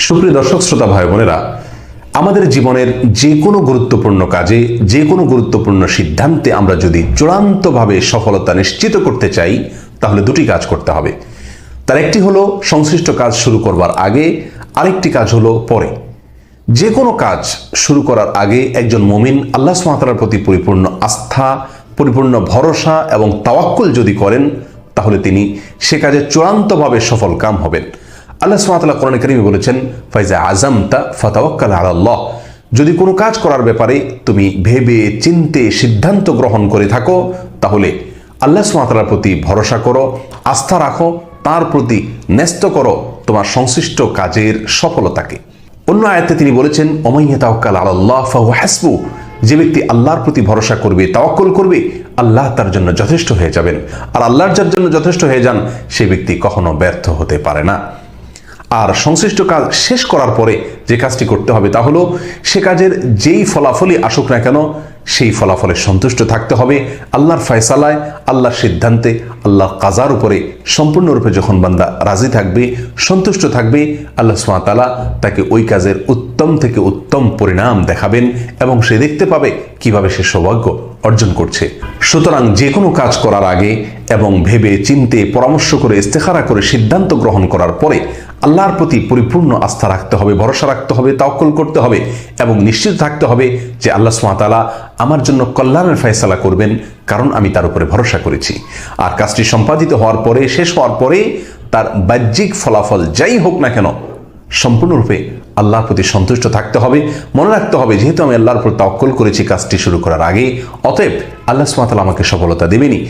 সুপ্রিয় দর্শক শ্রোতা ভাই বোনেরা, আমাদের জীবনের যে কোনো গুরুত্বপূর্ণ কাজে, যে কোনো গুরুত্বপূর্ণ সিদ্ধান্তে আমরা যদি চূড়ান্তভাবে সফলতা নিশ্চিত করতে চাই, তাহলে দুটি কাজ করতে হবে। তার একটি হলো সংশ্লিষ্ট কাজ শুরু করবার আগে, আরেকটি কাজ হলো পরে। যে কোনো কাজ শুরু করার আগে একজন মুমিন আল্লাহ সুবহানাহু ওয়া তাআলার প্রতি পরিপূর্ণ আস্থা, পরিপূর্ণ ভরসা এবং তাওয়াক্কুল যদি করেন, তাহলে তিনি সে কাজে চূড়ান্তভাবে সফল কাম হবেন। আল্লাহ সুবহানাহু ওয়া তাআলা কোরআনে কারীমে বলেছেন, ফাইজা আযামতা ফাতাওয়াক্কাল আলাল্লাহ। যদি কোনো কাজ করার ব্যাপারে তুমি ভেবে চিন্তে সিদ্ধান্ত গ্রহণ করে থাকো, তাহলে আল্লাহ সুবহানাহু ওয়া তাআলার প্রতি ভরসা করো, আস্থা রাখো, তার প্রতি ন্যস্ত করো তোমার সংশ্লিষ্ট কাজের সফলতাকে। অন্য আয়াতে তিনি বলেছেন, ওমাইয়া তাওয়াক্কাল আলাল্লাহ ফাহুয়া হাসবু। যে ব্যক্তি আল্লাহর প্রতি ভরসা করবে, তাওয়াক্কুল করবে, আল্লাহ তার জন্য যথেষ্ট হয়ে যাবেন। আর আল্লাহর যার জন্য যথেষ্ট হয়ে যান, সেই ব্যক্তি কখনো ব্যর্থ হতে পারে না। আর সংশ্লিষ্ট কাজ শেষ করার পরে যে কাজটি করতে হবে তা হলো, সে কাজের যেই ফলাফলই আসুক না কেন, সেই ফলাফলে সন্তুষ্ট থাকতে হবে। আল্লাহর ফয়সালায়, আল্লাহর সিদ্ধান্তে, আল্লাহর কাজার উপরে সম্পূর্ণরূপে যখন বান্দা রাজি থাকবে, সন্তুষ্ট থাকবে, আল্লাহ সুবহানাহু ওয়া তাআলা তাকে ওই কাজের উত্তম থেকে উত্তম পরিণাম দেখাবেন এবং সে দেখতে পাবে কিভাবে সে সৌভাগ্য অর্জন করছে। সুতরাং যে কোনো কাজ করার আগে এবং ভেবে চিন্তে পরামর্শ করে ইস্তেখারা করে সিদ্ধান্ত গ্রহণ করার পরে আল্লাহর প্রতি পরিপূর্ণ আস্থা রাখতে হবে, ভরসা রাখতে হবে, তাওয়াক্কুল করতে হবে এবং নিশ্চিত থাকতে হবে যে আল্লাহ সুবহানাহু ওয়া তাআলা আমার জন্য কল্যাণের ফয়সালা করবেন, কারণ আমি তার উপরে ভরসা করেছি। আর কাজটি সম্পাদিত হওয়ার পরে, শেষ হওয়ার পরে তার বাহ্যিক ফলাফল যাই হোক না কেন, সম্পূর্ণরূপে আল্লাহর প্রতি সন্তুষ্ট থাকতে হবে। মনে রাখতে হবে, যেহেতু আমি আল্লাহর উপর তাওয়াক্কুল করেছি কাজটি শুরু করার আগে, অতএব আল্লাহ সুবহানাহু ওয়া তাআলা আমাকে সফলতা দেবেনই।